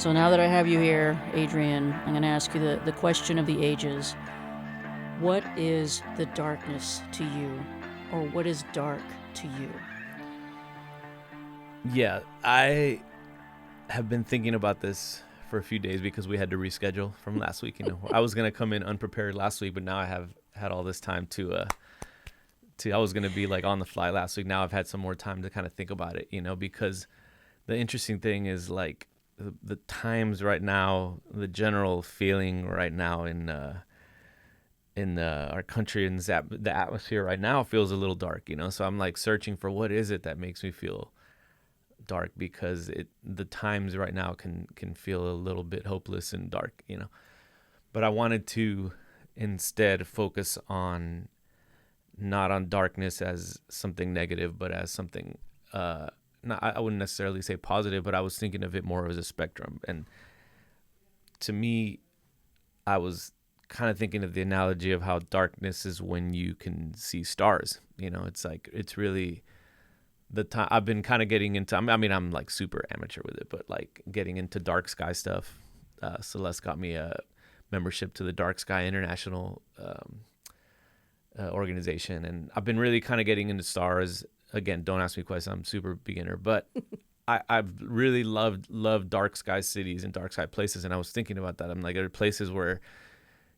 So now that I have you here, Adrian, I'm going to ask you the question of the ages. What is the darkness to you? Or what is dark to you? Yeah, I have been thinking about this for a few days because we had to reschedule from last week. I was gonna come in unprepared last week, but now I have had all this time to I was gonna be like on the fly last week. Now I've had some more time to kind of think about it, because the interesting thing is like the times right now, the general feeling right now in our country and the atmosphere right now feels a little dark. So I'm like searching for what is it that makes me feel dark, because the times right now can feel a little bit hopeless and dark. But I wanted to instead focus on not on darkness as something negative, but as something not, I wouldn't necessarily say positive, but I was thinking of it more as a spectrum. And to me, I was kind of thinking of the analogy of how darkness is when you can see stars. It's like it's really the time I've been kind of getting into. I mean, I'm like super amateur with it, but like getting into dark sky stuff. Celeste got me a membership to the Dark Sky International organization, and I've been really kind of getting into stars. Again, don't ask me questions. I'm super beginner, but I've really loved dark sky cities and dark sky places, and I was thinking about that. I'm like, there are places where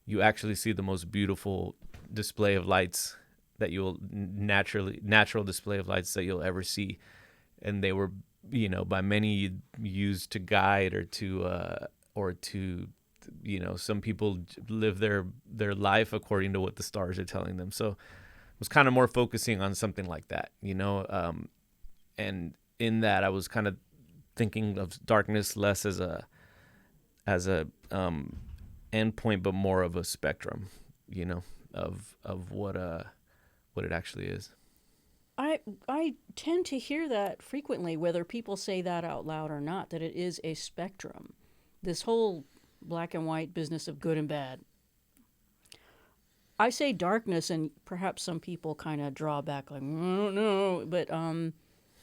you actually see the most beautiful display of lights that you'll natural display of lights that you'll ever see, and they were by many used to guide or to some people live their life according to what the stars are telling them. So I was kind of more focusing on something like that, and in that I was kind of thinking of darkness less as a endpoint, but more of a spectrum, of what it actually is. I tend to hear that frequently, whether people say that out loud or not, that it is a spectrum. This whole black and white business of good and bad. I say darkness, and perhaps some people kind of draw back like, oh, no, but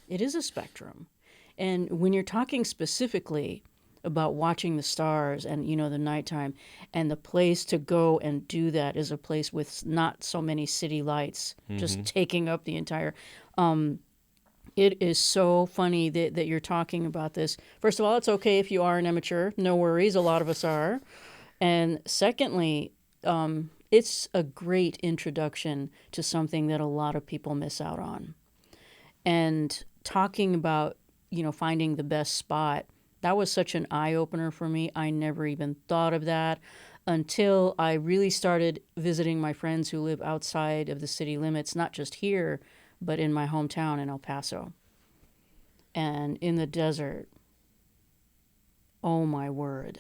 it is a spectrum. And when you're talking specifically about watching the stars and, the nighttime, and the place to go and do that is a place with not so many city lights just taking up the entire... It is so funny that you're talking about this. First of all, it's okay if you are an amateur. No worries. A lot of us are. And secondly, it's a great introduction to something that a lot of people miss out on. And talking about, finding the best spot, that was such an eye-opener for me. I never even thought of that until I really started visiting my friends who live outside of the city limits, not just here, but in my hometown in El Paso. And in the desert, oh my word.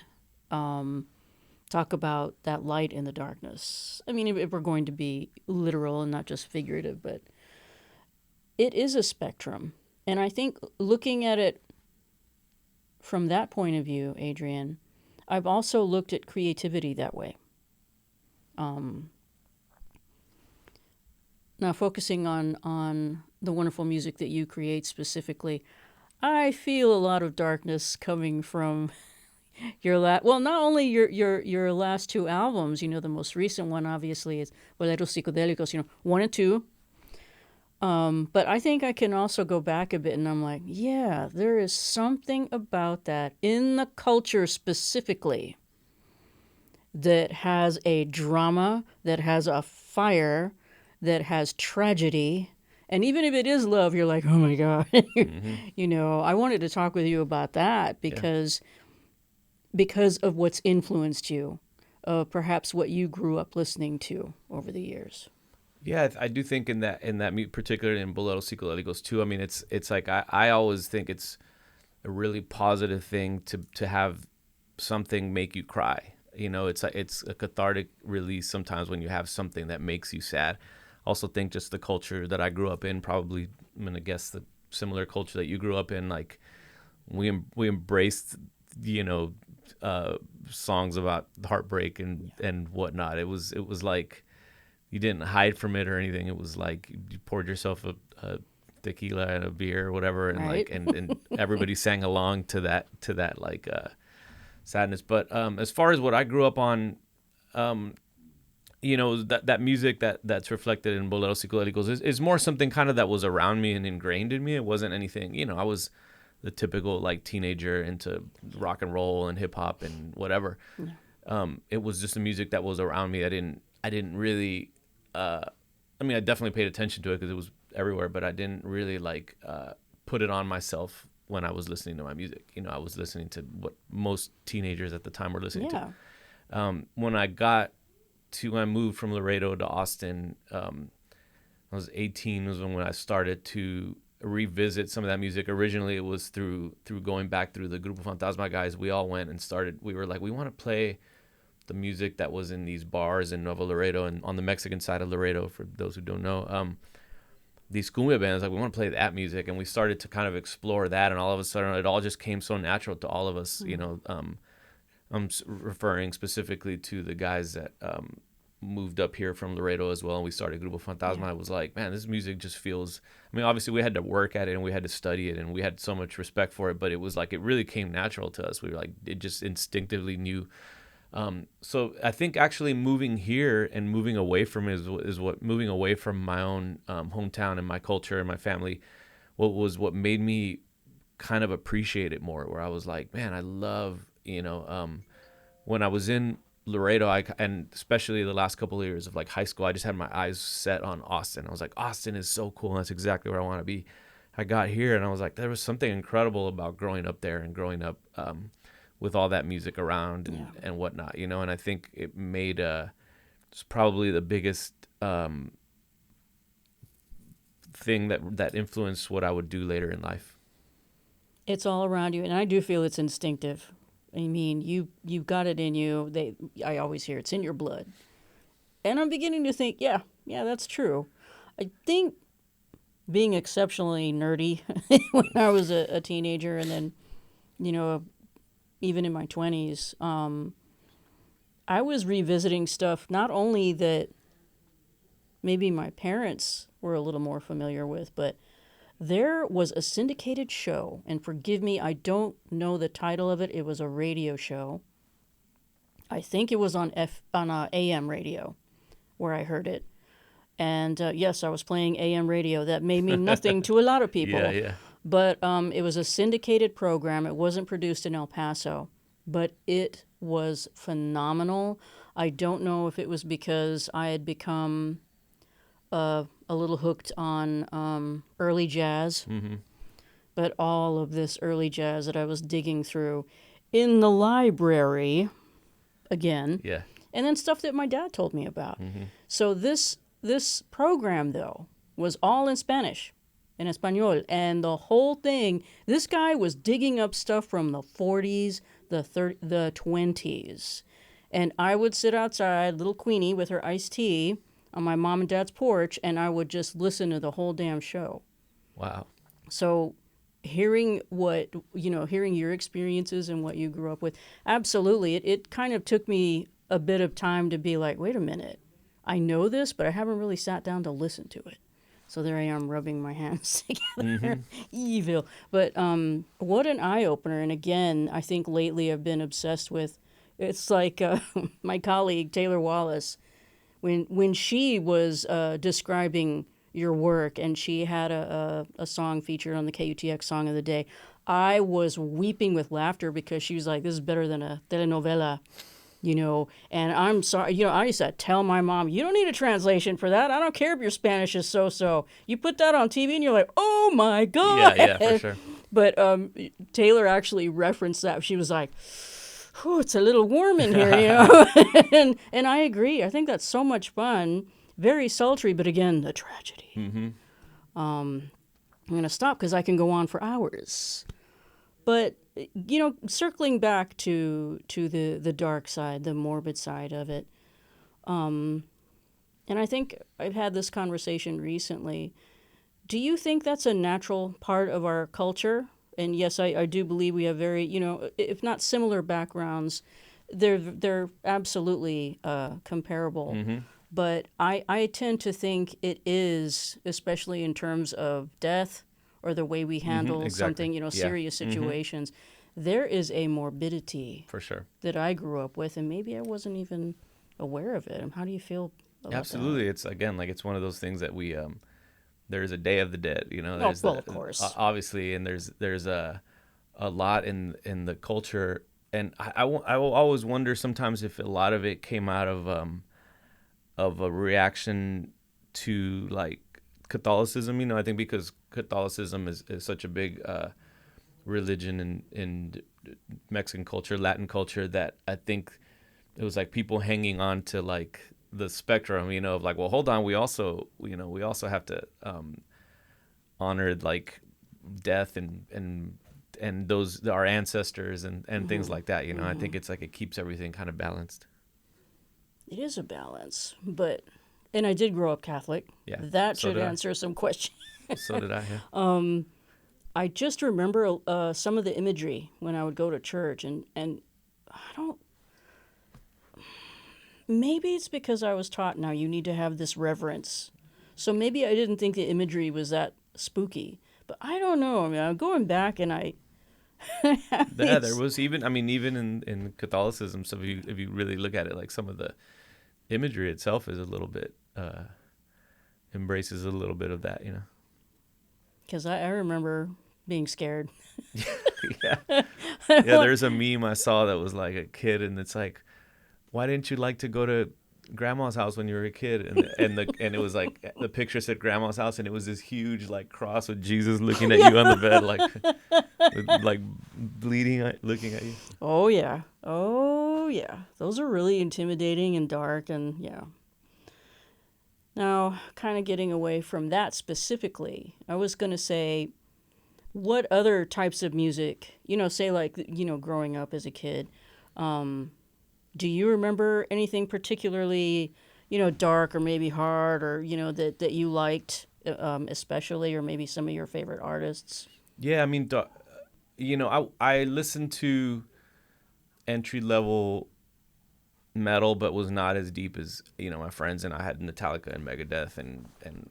Talk about that light in the darkness. I mean, if we're going to be literal and not just figurative, but it is a spectrum. And I think looking at it from that point of view, Adrian, I've also looked at creativity that way. Now, focusing on the wonderful music that you create specifically, I feel a lot of darkness coming from not only your last two albums. The most recent one obviously is Boleros Psicodélicos, 1 and 2. But I think I can also go back a bit, and I'm like, yeah, there is something about that in the culture specifically that has a drama, that has a fire, that has tragedy. And even if it is love, you're like, oh my God. I wanted to talk with you about that because of what's influenced you, perhaps what you grew up listening to over the years. Yeah, I do think in that particularly in Boleros Psicodélicos too. I mean, it's like I always think it's a really positive thing to have something make you cry. It's a cathartic release sometimes when you have something that makes you sad. Also think just the culture that I grew up in, probably I'm gonna guess the similar culture that you grew up in. Like we embraced songs about heartbreak and whatnot. It was like you didn't hide from it or anything. It was like you poured yourself a tequila and a beer or whatever, and right. and everybody sang along to that like sadness. But as far as what I grew up on, that music that's reflected in Boleros Psicodélicos is more something kind of that was around me and ingrained in me. It wasn't anything, I was the typical like teenager into rock and roll and hip hop and whatever. Yeah. It was just the music that was around me. I didn't really, I definitely paid attention to it because it was everywhere, but I didn't really like put it on myself when I was listening to my music. I was listening to what most teenagers at the time were listening to. When I moved from Laredo to Austin, I was 18 was when I started to revisit some of that music. Originally it was through going back through the Grupo Fantasma guys. We all went and we were like, we want to play the music that was in these bars in Nuevo Laredo and on the Mexican side of Laredo, for those who don't know. These cumbia bands, like we want to play that music, and we started to kind of explore that, and all of a sudden it all just came so natural to all of us. I'm referring specifically to the guys that moved up here from Laredo as well, and we started Grupo Fantasma. I was like, man, this music just feels, obviously we had to work at it and we had to study it and we had so much respect for it, but it was like, it really came natural to us. We were like, it just instinctively knew. So I think actually moving here and moving away from it is what moving away from my own hometown and my culture and my family, what made me kind of appreciate it more, where I was like, man, I love, when I was in Laredo, and especially the last couple of years of like high school, I just had my eyes set on Austin. I was like, Austin is so cool. And that's exactly where I want to be. I got here and I was like, there was something incredible about growing up there and growing up with all that music around and whatnot, and I think it made it's probably the biggest thing that influenced what I would do later in life. It's all around you, and I do feel it's instinctive. You've got it in you. I always hear it's in your blood. And I'm beginning to think, yeah, that's true. I think being exceptionally nerdy when I was a teenager, and then, even in my 20s, I was revisiting stuff not only that maybe my parents were a little more familiar with, but there was a syndicated show, and forgive me, I don't know the title of it. It was a radio show. I think it was on AM radio where I heard it. And yes, I was playing AM radio. That may mean nothing to a lot of people. Yeah. But it was a syndicated program. It wasn't produced in El Paso, but it was phenomenal. I don't know if it was because I had become a little hooked on early jazz, but all of this early jazz that I was digging through in the library again, and then stuff that my dad told me about. So this program, though, was all in Spanish, in Espanol, and the whole thing, this guy was digging up stuff from the 40s, the 20s, and I would sit outside, little Queenie with her iced tea, on my mom and dad's porch, and I would just listen to the whole damn show. Wow. So hearing your experiences and what you grew up with, absolutely. It kind of took me a bit of time to be like, wait a minute, I know this, but I haven't really sat down to listen to it. So there I am rubbing my hands together. Evil. But what an eye-opener. And again, I think lately I've been obsessed with, it's like my colleague, Taylor Wallace, when she was describing your work, and she had a song featured on the KUTX Song of the Day, I was weeping with laughter because she was like, this is better than a telenovela, and I'm sorry, I used to tell my mom, you don't need a translation for that. I don't care if your Spanish is so-so. You put that on TV and you're like, oh my God. Yeah, for sure. But Taylor actually referenced that. She was like, it's a little warm in here, and I agree. I think that's so much fun. Very sultry, but again, the tragedy. I'm going to stop because I can go on for hours. But, circling back to the dark side, the morbid side of it, and I think I've had this conversation recently. Do you think that's a natural part of our culture? And yes, I do believe we have very, if not similar backgrounds, they're absolutely comparable. But I tend to think it is, especially in terms of death or the way we handle something, serious situations, there is a morbidity For sure. that I grew up with, and maybe I wasn't even aware of it. How do you feel about Absolutely. It's again, like, it's one of those things that we there's a Day of the Dead, you know, that? there's Well, of course. obviously, and there's a lot in the culture, and I will always wonder sometimes if a lot of it came out of a reaction to like Catholicism, you know. I think because Catholicism is such a big religion in Mexican culture, Latin culture, that I think it was like people hanging on to like the spectrum, you know, of like, well, hold on, we also have to honor like death and those our ancestors and things like that, you know. I think it's like it keeps everything kind of balanced. It is a balance, and I did grow up Catholic. Yeah, That so should did I. answer some questions. So did I. Yeah. I just remember some of the imagery when I would go to church, and I don't. Maybe it's because I was taught now you need to have this reverence, so maybe I didn't think the imagery was that spooky. But I don't know. I mean, I'm going back, and I. Yeah, there was even, I mean, even in Catholicism, so if you really look at it, like some of the imagery itself is a little bit embraces a little bit of that, you know. Because I remember being scared. Yeah. Yeah, there's a meme I saw that was like a kid, and it's like, why didn't you like to go to grandma's house when you were a kid? And it was like the picture said grandma's house, and it was this huge like cross with Jesus looking at you on the bed, like with, like bleeding, looking at you. Oh yeah. Those are really intimidating and dark, and yeah. Now, kind of getting away from that specifically, I was going to say, what other types of music, say like, growing up as a kid, do you remember anything particularly, dark or maybe hard or, that you liked especially, or maybe some of your favorite artists? Yeah, I mean, I listened to entry level metal, but was not as deep as my friends, and I had Metallica and Megadeth and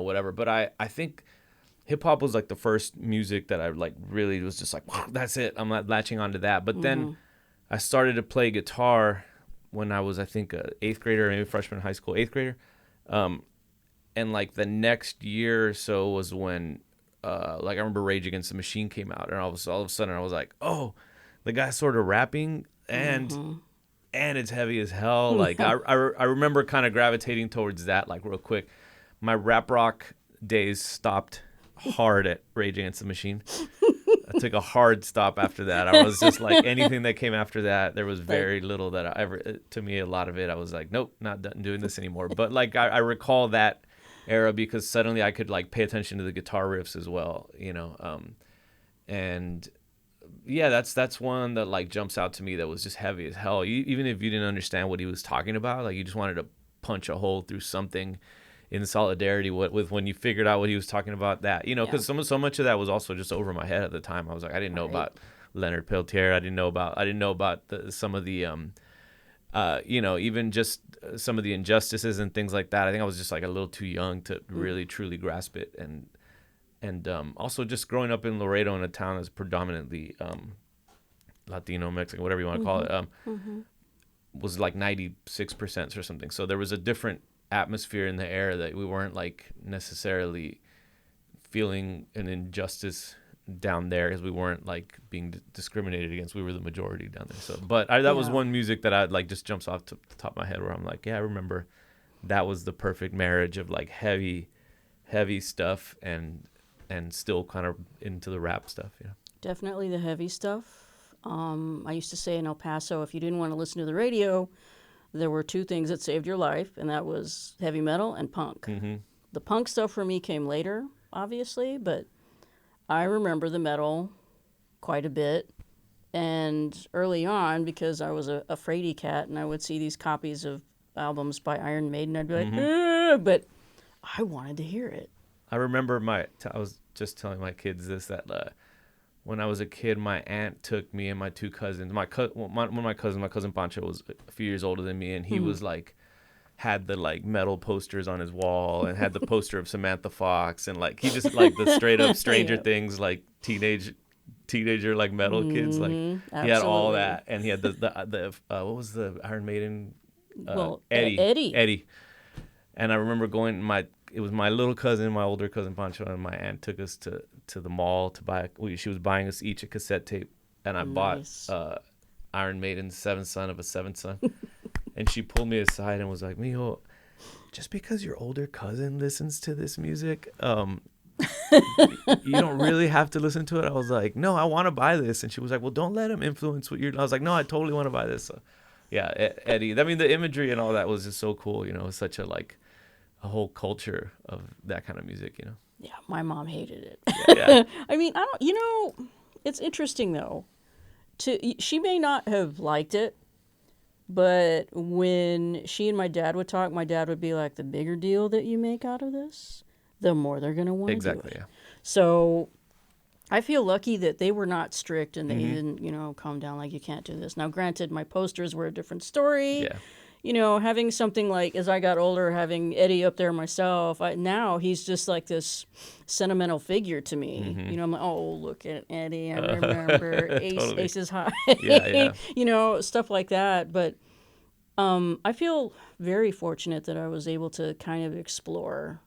whatever. But I think hip hop was like the first music that I like really was just like, wow, that's it. I'm not latching onto that. But then I started to play guitar when I was, I think, a eighth grader, maybe freshman in high school, eighth grader. And like the next year or so was when like I remember Rage Against the Machine came out, and all of a sudden I was like, oh, the guy's sort of rapping and it's heavy as hell. Like I remember kind of gravitating towards that like real quick. My rap rock days stopped hard at Rage Against the Machine. I took a hard stop after that. I was just like, anything that came after that, there was very little that I ever, to me, a lot of it, I was like, nope, not done doing this anymore. But like I recall that era because suddenly I could like pay attention to the guitar riffs as well, and yeah, that's one that like jumps out to me that was just heavy as hell. Even if you didn't understand what he was talking about, like you just wanted to punch a hole through something in solidarity with when you figured out what he was talking about, that, because so much of that was also just over my head at the time. I was like, I didn't know about Leonard Peltier. I didn't know about some of the even just some of the injustices and things like that. I think I was just like a little too young to really truly grasp it. And also just growing up in Laredo, in a town that's predominantly Latino, Mexican, whatever you want to call it, was like 96% or something. So there was a different atmosphere in the air that we weren't like necessarily feeling an injustice down there because we weren't like being discriminated against. We were the majority down there. So, but that was one music that I like just jumps off to the top of my head where I'm like, yeah, I remember that was the perfect marriage of like heavy stuff and still kind of into the rap stuff. Yeah, definitely the heavy stuff. I used to say in El Paso, if you didn't want to listen to the radio, there were two things that saved your life, and that was heavy metal and punk. The punk stuff for me came later, obviously, but I remember the metal quite a bit. And early on, because I was a fraidy cat, and I would see these copies of albums by Iron Maiden, I'd be like, but I wanted to hear it. I remember I was just telling my kids this, that when I was a kid, my aunt took me and my two cousins. My cousin Pancho was a few years older than me, and he was like, had the like metal posters on his wall and had the poster of Samantha Fox, and like he just like the straight up Stranger Things like teenage teenager like metal kids. Like he had all Absolutely. that, and he had the what was the Iron Maiden? Well, Eddie. Eddie. And I remember going it was my little cousin, my older cousin Pancho, and my aunt took us to the mall to buy. She was buying us each a cassette tape, and I Nice. bought Iron Maiden's Seventh Son of a Seventh Son, and she pulled me aside and was like, "Mijo, just because your older cousin listens to this music, you don't really have to listen to it." I was like, "No, I want to buy this," and she was like, "Well, don't let him influence what you're." I was like, "No, I totally want to buy this." So, yeah, Eddie. I mean, the imagery and all that was just so cool. You know, it's such a whole culture of that kind of music. You know. Yeah, my mom hated it. Yeah. I mean, I don't. You know, it's interesting though. She may not have liked it, but when she and my dad would talk, my dad would be like, "The bigger deal that you make out of this, the more they're gonna want to do Exactly. it." Yeah. So I feel lucky that they were not strict and they Mm-hmm. didn't, calm down like you can't do this. Now, granted, my posters were a different story. Yeah. Having something like, as I got older, having Eddie up there myself, now he's just like this sentimental figure to me. Mm-hmm. I'm like, oh, look at Eddie. I remember Totally. Ace is High. Yeah. Stuff like that. But I feel very fortunate that I was able to kind of explore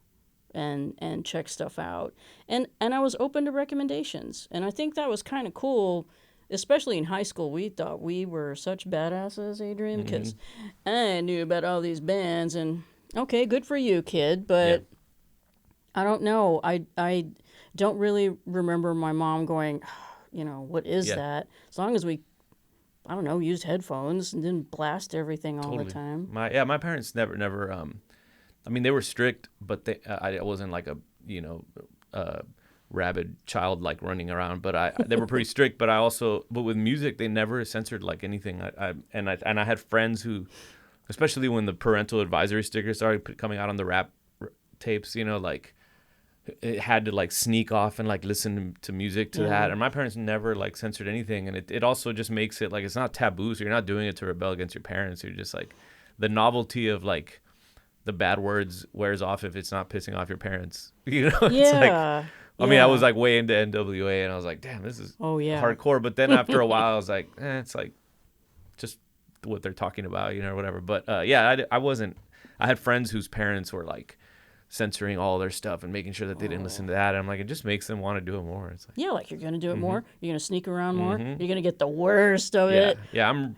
and check stuff out. And I was open to recommendations. And I think that was kind of cool. Especially in high school, we thought we were such badasses, Adrian, because I knew about all these bands. And okay, good for you, kid. But I don't know. I don't really remember my mom going, what is that? As long as we, I don't know, used headphones and didn't blast everything all the time. My parents never. I mean, they were strict, but I wasn't like a rabid child like running around, but they were pretty strict. But with music, they never censored like anything. I had friends who, especially when the parental advisory stickers started coming out on the rap tapes, like it had to like sneak off and like listen to music to that. And my parents never like censored anything, and it also just makes it like it's not taboo. So you're not doing it to rebel against your parents. You're just like the novelty of like the bad words wears off if it's not pissing off your parents. It's like. I mean, I was like way into NWA, and I was like, "Damn, this is hardcore." But then after a while, I was like, "It's like just what they're talking about, or whatever." But I wasn't. I had friends whose parents were like censoring all their stuff and making sure that they didn't listen to that. And I'm like, it just makes them want to do it more. It's like, like you're gonna do it more. You're gonna sneak around more. You're gonna get the worst of it. Yeah,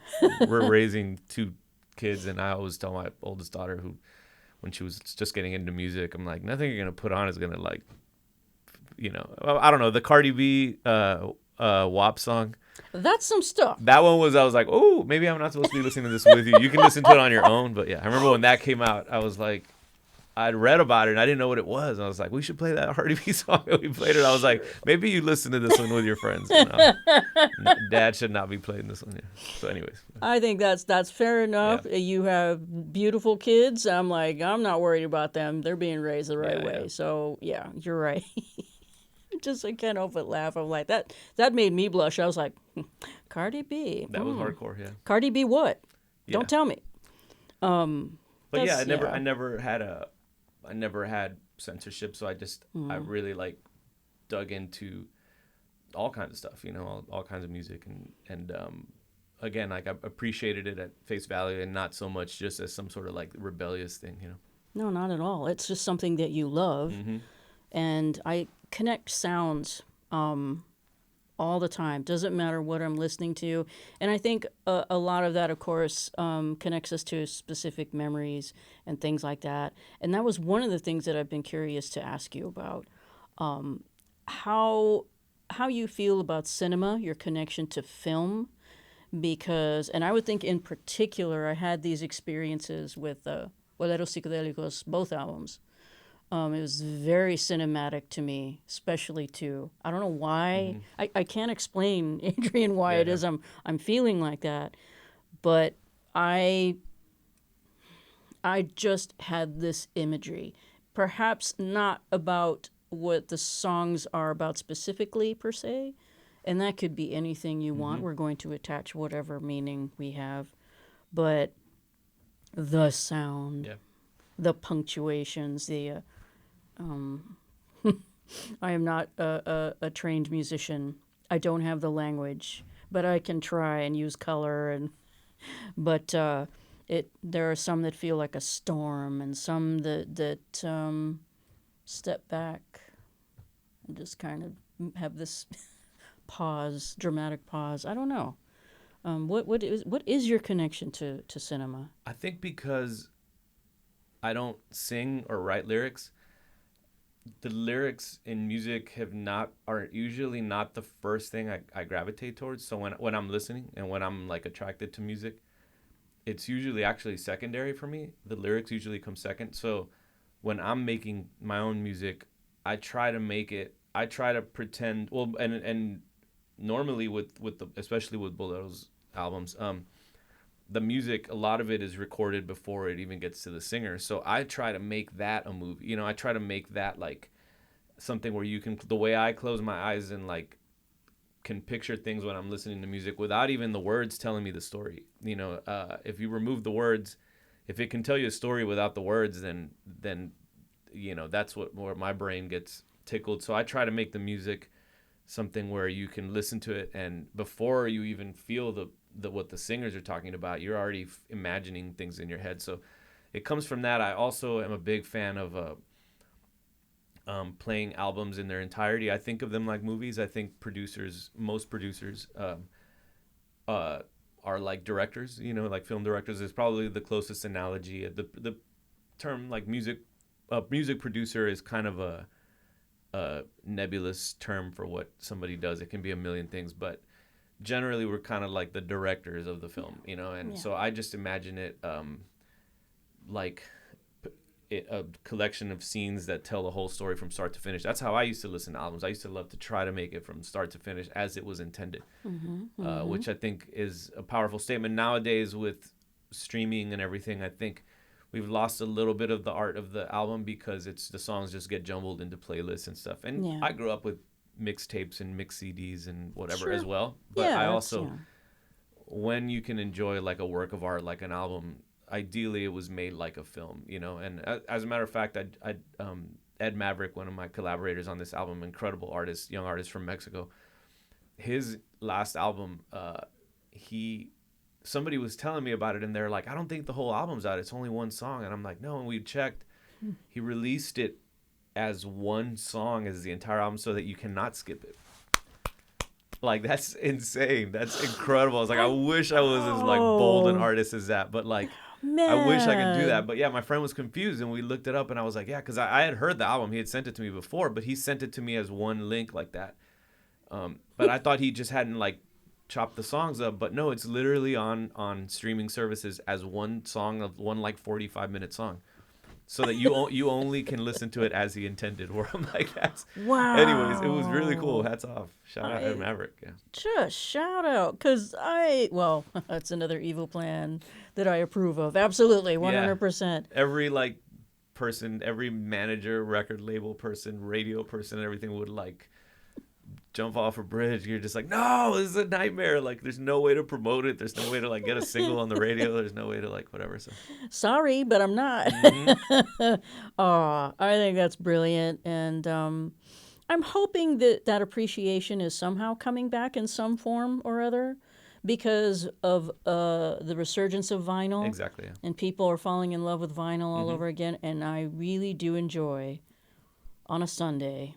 we're raising 2 kids, and I always tell my oldest daughter, who, when she was just getting into music, I'm like, nothing you're gonna put on is gonna like. I don't know, the Cardi B WAP song. That's some stuff. That one I was like, oh, maybe I'm not supposed to be listening to this with you. You can listen to it on your own. But yeah, I remember when that came out, I was like, I'd read about it and I didn't know what it was. And I was like, we should play that Cardi B song. And we played it. I was like, maybe you listen to this one with your friends. Dad should not be playing this one. Yeah. So anyways. I think that's fair enough. Yeah. You have beautiful kids. I'm like, I'm not worried about them. They're being raised the right way. Yeah. So yeah, you're right. I can't help but laugh. I'm like, that made me blush. I was like, Cardi B. That was hardcore, yeah. Cardi B what? Yeah. Don't tell me. But yeah, I never had censorship, so I really like dug into all kinds of stuff, all kinds of music, and again, like I appreciated it at face value and not so much just as some sort of like rebellious thing, No, not at all. It's just something that you love. And I connect sounds all the time. Doesn't matter what I'm listening to. And I think a lot of that, of course, connects us to specific memories and things like that. And that was one of the things that I've been curious to ask you about. How you feel about cinema, your connection to film. Because, and I would think in particular, I had these experiences with Boleros Psicodélicos, both albums. It was very cinematic to me, especially to, I don't know why, I can't explain, Adrian, why it is I'm feeling like that, but I just had this imagery, perhaps not about what the songs are about specifically per se, and that could be anything you want. We're going to attach whatever meaning we have, but the sound, the punctuations, the I am not a trained musician I don't have the language, but I can try and use color. And but there are some that feel like a storm, and some that step back and just kind of have this pause, dramatic pause. I don't know. What is your connection to cinema? I think because I don't sing or write lyrics, the lyrics in music are usually not the first thing I gravitate towards. So when I'm listening and when I'm like attracted to music, it's usually actually secondary for me. The lyrics usually come second. So when I'm making my own music, I try to pretend, well, and normally with especially with Bolero's albums, the music, a lot of it is recorded before it even gets to the singer. So I try to make that a movie. I try to make that like something where you can, the way I close my eyes and like can picture things when I'm listening to music without even the words telling me the story. If you remove the words, if it can tell you a story without the words, then that's where my brain gets tickled. So I try to make the music something where you can listen to it, and before you even feel the what the singers are talking about, you're already imagining things in your head. So it comes from that. I also am a big fan of playing albums in their entirety. I think of them like movies. I think most producers are like directors, like film directors is probably the closest analogy. The term like music producer is kind of a nebulous term for what somebody does. It can be a million things, but generally we're kind of like the directors of the film, and so I just imagine it like a collection of scenes that tell the whole story from start to finish. That's how I used to listen to albums. I used to love to try to make it from start to finish as it was intended, which I think is a powerful statement. Nowadays with streaming and everything, I think we've lost a little bit of the art of the album because the songs just get jumbled into playlists and stuff. And I grew up with mixtapes and mix CDs and whatever as well. But I also, when you can enjoy like a work of art, like an album, ideally it was made like a film, And as a matter of fact, Ed Maverick, one of my collaborators on this album, incredible artist, young artist from Mexico, his last album, somebody was telling me about it, and they're like, I don't think the whole album's out. It's only one song. And I'm like, no. And we checked. He released it as one song as the entire album so that you cannot skip it. Like, that's insane. That's incredible. I was like, I wish I was as like bold an artist as that. But like, Man. I wish I could do that. But yeah, my friend was confused, and we looked it up, and I was like, yeah, because I had heard the album. He had sent it to me before, but he sent it to me as one link like that. But I thought he just hadn't like chop the songs up, but no, it's literally on streaming services as one song of one like 45-minute song, so that you only can listen to it as he intended. Where I'm like, that's wow. Anyways, it was really cool. Hats off. Shout out Ed Maverick. Yeah. Just shout out, because that's another evil plan that I approve of. Absolutely, 100%. Every like person, every manager, record label person, radio person, everything would like jump off a bridge. You're just like, no, this is a nightmare. Like, there's no way to promote it. There's no way to like get a single on the radio. There's no way to like whatever. So sorry, but I'm not. I think that's brilliant, and I'm hoping that appreciation is somehow coming back in some form or other because of the resurgence of vinyl. Exactly. Yeah. And people are falling in love with vinyl all over again, and I really do enjoy on a Sunday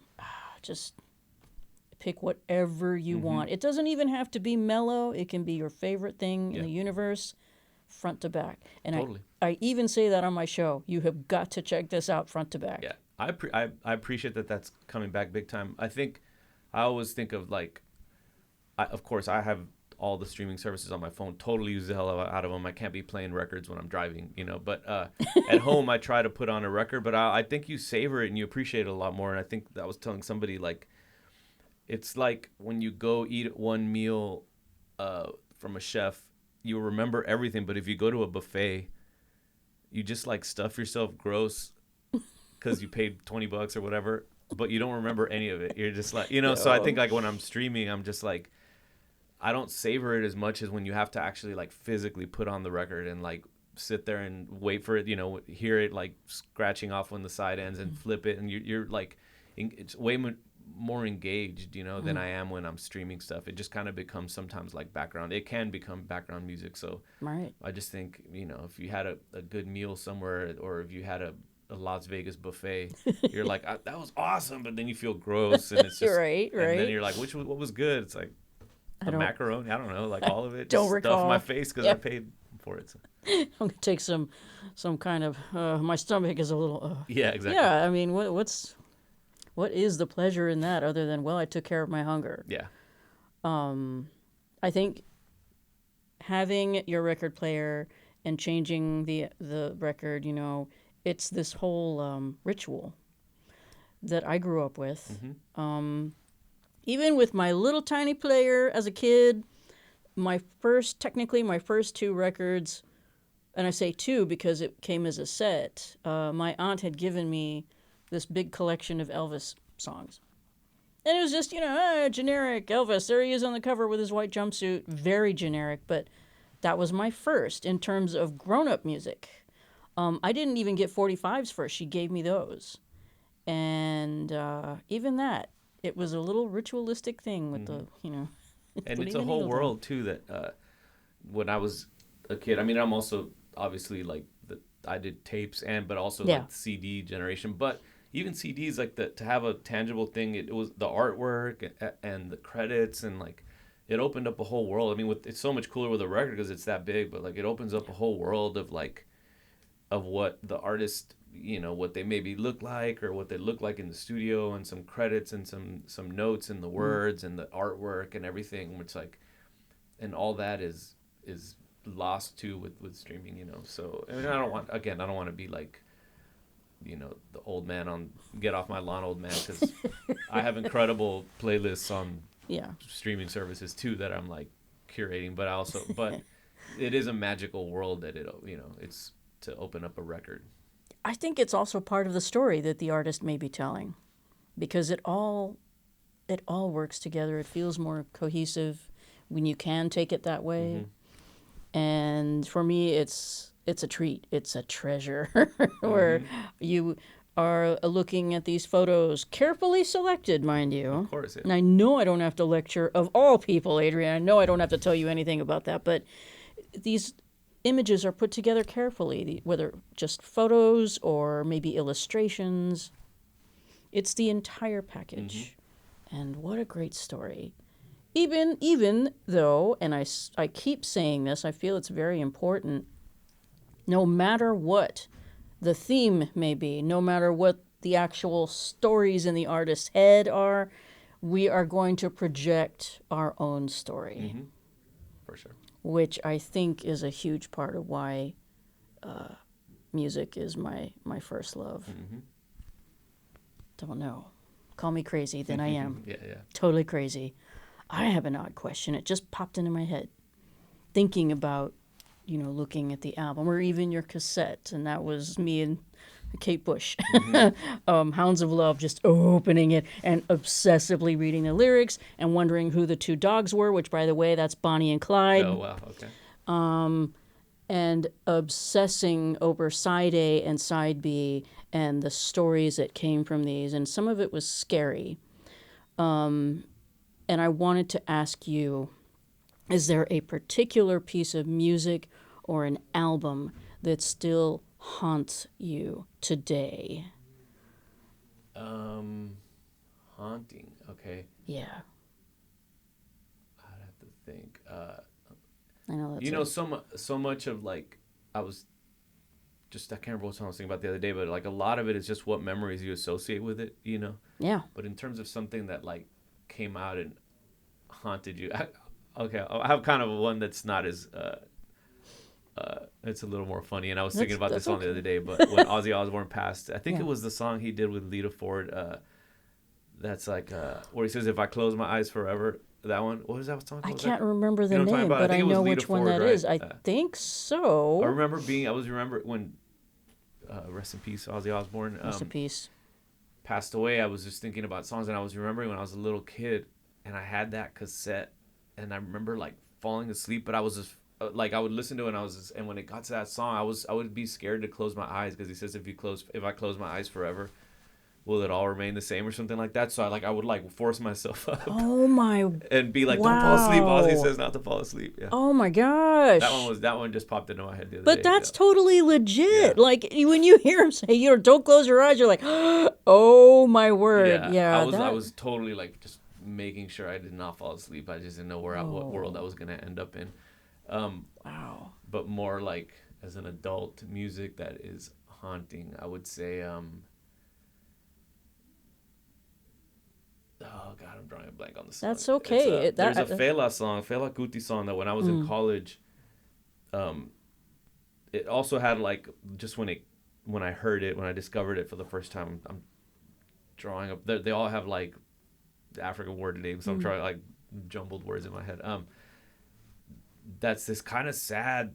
just pick whatever you want. It doesn't even have to be mellow. It can be your favorite thing in the universe, front to back. And totally. I even say that on my show. You have got to check this out front to back. Yeah, I appreciate that that's coming back big time. I always think of like, of course, I have all the streaming services on my phone. Totally use the hell out of them. I can't be playing records when I'm driving, But at home, I try to put on a record. But I think you savor it and you appreciate it a lot more. And I think I was telling somebody like, it's like when you go eat one meal from a chef, you remember everything. But if you go to a buffet, you just like stuff yourself gross because you paid $20 or whatever, but you don't remember any of it. You're just like, So I think like when I'm streaming, I'm just like, I don't savor it as much as when you have to actually like physically put on the record and like sit there and wait for it, hear it like scratching off when the side ends and flip it. And you're like, it's way more engaged, than I am when I'm streaming stuff. It just kind of becomes sometimes like background. It can become background music. So Right. I just think, if you had a good meal somewhere, or if you had a Las Vegas buffet, you're like, that was awesome, but then you feel gross, and it's just Right, and then right. you're like, what was good? It's like I the don't macaroni. I don't know, like all of it, don't just stuff my recall. face because I Yep. paid for it. So. I'm gonna take some kind of my stomach is a little Yeah, exactly. yeah. I mean, what is the pleasure in that other than, well, I took care of my hunger. Yeah. I think having your record player and changing the record, it's this whole ritual that I grew up with. Even with my little tiny player as a kid, technically my first two records, and I say two because it came as a set. My aunt had given me this big collection of Elvis songs. And it was just, generic Elvis. There he is on the cover with his white jumpsuit. Very generic, but that was my first in terms of grown-up music. I didn't even get 45s first. She gave me those. And even that, it was a little ritualistic thing with the, And putting it's a the whole needle down. world too that when I was a kid, I mean, I'm also obviously like I did tapes but also Yeah. like the CD generation, but even CDs, like to have a tangible thing, it was the artwork and the credits, and like it opened up a whole world. I mean, it's so much cooler with a record because it's that big, but like it opens up a whole world of like of what the artist, what they maybe look like or what they look like in the studio, and some credits and some notes and the words and the artwork and everything, which like, and all that is lost too with streaming. So I mean, I don't want to be like, the old man on Get Off My Lawn old man, because I have incredible playlists on Yeah. streaming services too that I'm like curating, but it is a magical world that it's to open up a record. I think it's also part of the story that the artist may be telling, because it all works together. It feels more cohesive when you can take it that way. And for me, it's a treat. It's a treasure where you are looking at these photos, carefully selected, mind you. Of course, yeah. And I know I don't have to lecture, of all people, Adrian. I know I don't have to tell you anything about that, but these images are put together carefully, whether just photos or maybe illustrations. It's the entire package. And what a great story. Even though, and I keep saying this, I feel it's very important, no matter what the theme may be, no matter what the actual stories in the artist's head are, we are going to project our own story, For sure. which I think is a huge part of why music is my first love. Don't know. Call me crazy, then I am. Yeah. Totally crazy. I have an odd question. It just popped into my head. Thinking about, looking at the album or even your cassette, and that was me and Kate Bush. Hounds of Love, just opening it and obsessively reading the lyrics and wondering who the two dogs were, which, by the way, that's Bonnie and Clyde. Oh, wow. Okay. And obsessing over side A and side B and the stories that came from these. And some of it was scary. And I wanted to ask you, is there a particular piece of music or an album that still haunts you today? Haunting. Okay. Yeah. I'd have to think. I know that's So much of like, I can't remember what song I was thinking about the other day, but like a lot of it is just what memories you associate with it, Yeah. But in terms of something that like came out and haunted you, I have kind of one that's not as it's a little more funny, and I was thinking about this song the other day, but when Ozzy Osbourne passed, I think it was the song he did with Lita Ford, that's like where he says, "If I close my eyes forever." That one. What was that song called? I can't remember the You know what I'm name, talking about? but I think it was know Lita which one Ford, that right? is. I think so. I remember when rest in peace, Ozzy Osbourne. Rest in peace. Passed away. I was just thinking about songs, and I was remembering when I was a little kid, and I had that cassette, and I remember like falling asleep, but I was just like, I would listen to it, and when it got to that song, I would be scared to close my eyes, because he says if I close my eyes forever, will it all remain the same or something like that? So I would like force myself up Oh my, and be like, don't fall asleep. Ozzy wow. says not to fall asleep. Yeah. Oh my gosh. That one just popped into my head the other But day. that's Yeah. totally Yeah. legit. Like when you hear him say, don't close your eyes, you're like, oh my word. Yeah. Yeah, I that. was totally like just making sure I did not fall asleep. I just didn't know what world I Oh, was gonna end up in. Um, wow. but more like as an adult, music that is haunting. I would say. Oh God, I'm drawing a blank on the song. That's It's okay. there's a Fela Kuti song that when I was in Mm, college, um, it also had like just when I heard it when I discovered it for the first time. I'm drawing up. They all have like African word names. So I'm mm. trying like jumbled words in my head. That's this kind of sad,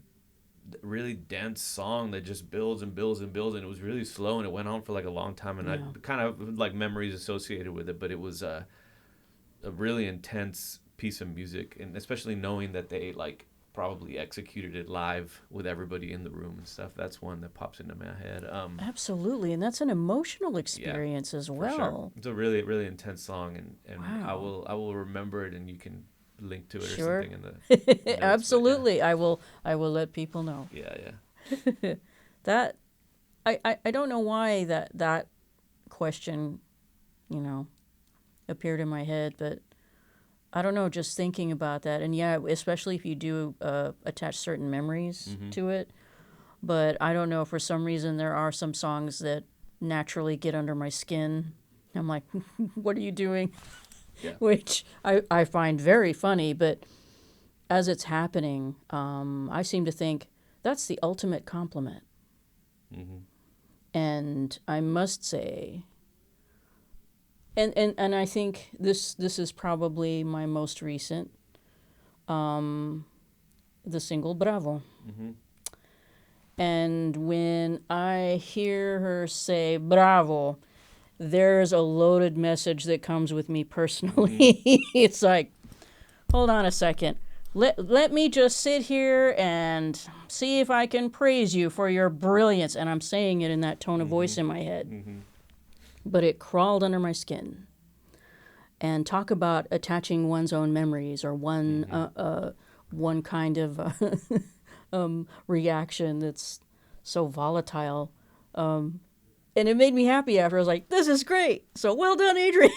really dense song that just builds and builds and builds, and it was really slow and it went on for like a long time, and I Yeah. kind of like memories associated with it, but it was a really intense piece of music, and especially knowing that they like probably executed it live with everybody in the room and stuff. That's one that pops into my head. Absolutely. And that's an emotional Yeah, experience as for sure. well. It's a really really intense song, and Wow. I will remember it, and you can link to it or Sure. something in the notes. But yeah, Absolutely. I will let people know. yeah, yeah. That I don't know why that question, you know, appeared in my head, but I don't know, just thinking about that. And yeah, especially if you do attach certain memories Mm-hmm. to it. But I don't know, for some reason, there are some songs that naturally get under my skin. I'm like, what are you doing? Yeah. Which I find very funny. But as it's happening, I seem to think that's the ultimate compliment. Mm-hmm. And I must say, and I think this is probably my most recent, the single Bravo. Mm-hmm. And when I hear her say Bravo, there's a loaded message that comes with me Mm-hmm. personally. It's like, hold on a second. Let me just sit here and see if I can praise you for your brilliance. And I'm saying it in that tone of Mm-hmm. voice in my head. Mm-hmm. But it crawled under my skin. And talk about attaching one's own memories or Mm-hmm. one kind of reaction that's so volatile. And it made me happy after. I was like, this is great. So well done, Adrian.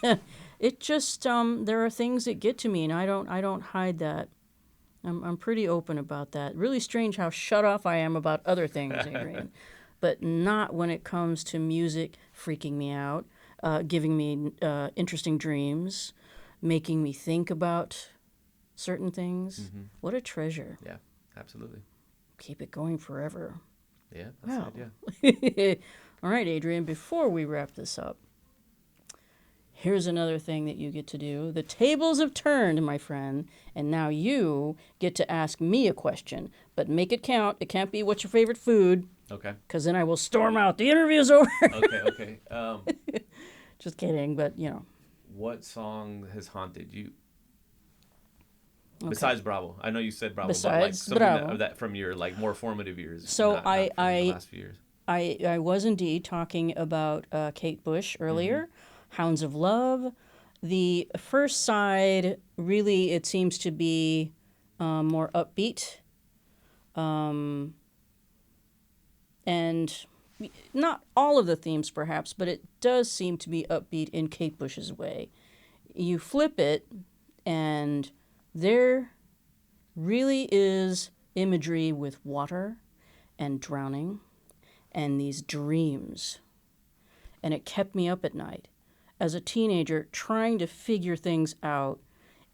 Yeah. It just there are things that get to me, and I don't hide that. I'm pretty open about that. Really strange how shut off I am about other things, Adrian, but not when it comes to music freaking me out, giving me interesting dreams, making me think about certain things. Mm-hmm. What a treasure. Yeah. Absolutely. Keep it going forever. Yeah. That's Wow. the idea. All right, Adrian, before we wrap this up, here's another thing that you get to do. The tables have turned, my friend, and now you get to ask me a question, but make it count. It can't be what's your favorite food, Okay. because then I will storm out. The interview's over. Okay. Okay. Just kidding, but you know. What song has haunted you Okay. besides Bravo? I know you said Bravo, but like Besides something Bravo. that from your like more formative years, So not from the last few years. I was indeed talking about Kate Bush Mm-hmm. earlier, Hounds of Love. The first side, really, it seems to be more upbeat. And not all of the themes, perhaps, but it does seem to be upbeat in Kate Bush's way. You flip it, and there really is imagery with water and drowning and these dreams. And it kept me up at night as a teenager trying to figure things out.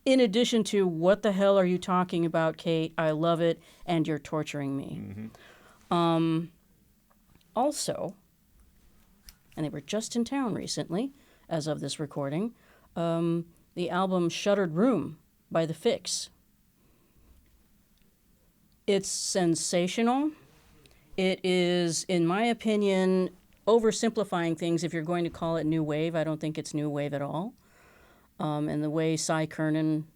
In addition to, what the hell are you talking about, Kate? I love it, and you're torturing me. Mm-hmm. Also, and they were just in town recently, as of this recording, the album Shuttered Room by The Fix. It's sensational. It is, in my opinion, oversimplifying things if you're going to call it new wave. I don't think it's new wave at all. And the way Cy Kernan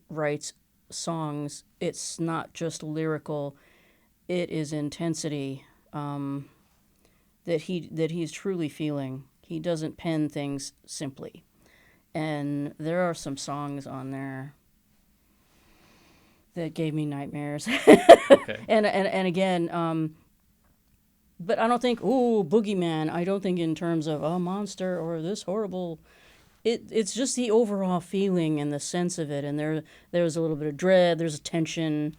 writes songs, it's not just lyrical, it is intensity that he's truly feeling. He doesn't pen things simply. And there are some songs on there that gave me nightmares. Okay. and again, but I don't think, ooh, boogeyman. I don't think in terms of a monster or this horrible. It's just the overall feeling and the sense of it. And there's a little bit of dread. There's a tension.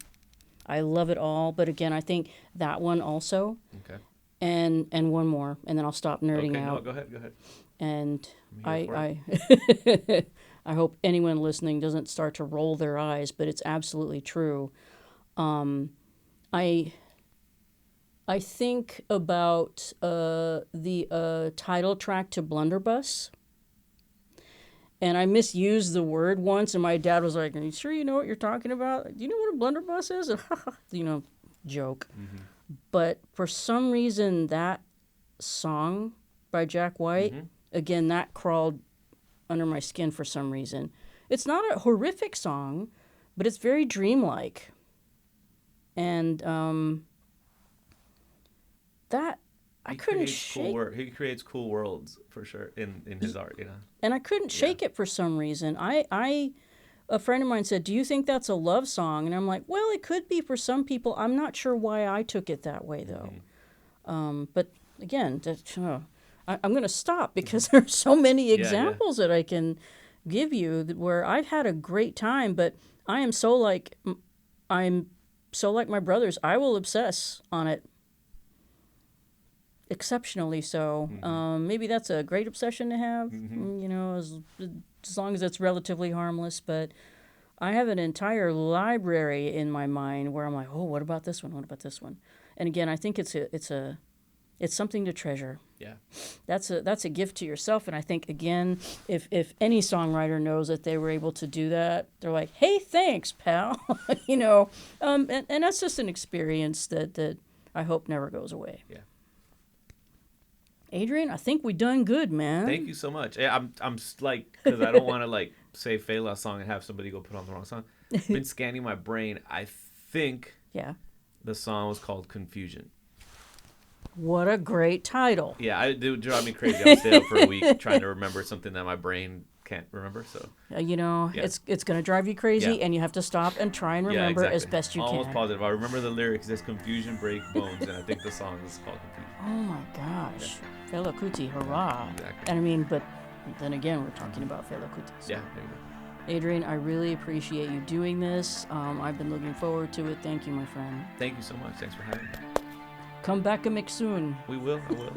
I love it all. But again, I think that one also. Okay. And one more, and then I'll stop nerding out. No, go ahead. And I'm I hope anyone listening doesn't start to roll their eyes, but it's absolutely true. I think about the title track to Blunderbuss, and I misused the word once, and my dad was like, "Are you sure you know what you're talking about? Do you know what a blunderbuss is?" Joke. Mm-hmm. But for some reason, that song by Jack White, again, that crawled under my skin for some reason. It's not a horrific song, but it's very dreamlike. And that I couldn't shake. He creates cool worlds for sure in his art, you know. And I couldn't shake it for some reason. A friend of mine said, "Do you think that's a love song?" And I'm like, "Well, it could be for some people. I'm not sure why I took it that way, though." But again, I'm going to stop because there's so many examples that I can give you where I've had a great time. But I'm so like my brothers. I will obsess on it. Exceptionally so. Maybe that's a great obsession to have, as long as it's relatively harmless. But I have an entire library in my mind where I'm like, oh, what about this one? What about this one? And again, I think it's something to treasure. Yeah. That's a gift to yourself. And I think, again, if any songwriter knows that they were able to do that, they're like, hey, thanks, pal. And that's just an experience that I hope never goes away. Yeah. Adrian, I think we done good, man. Thank you so much. Yeah, I'm like, because I don't want to like say Fela's song and have somebody go put on the wrong song. Been scanning my brain. I think the song was called Confusion. What a great title. Yeah, it would drive me crazy. I'll stay up for a week trying to remember something that my brain can't remember. So it's going to drive you crazy, and you have to stop and try and remember as best you can. Almost positive. I remember the lyrics. There's confusion, break bones, and I think the song is called Confusion. Oh my gosh. Fela Kuti, hurrah. Exactly. And I mean, but then again, we're talking about Fela Kuti. So. Yeah, there you go. Adrian, I really appreciate you doing this. I've been looking forward to it. Thank you, my friend. Thank you so much. Thanks for having me. Come back a mix soon. We will. I will.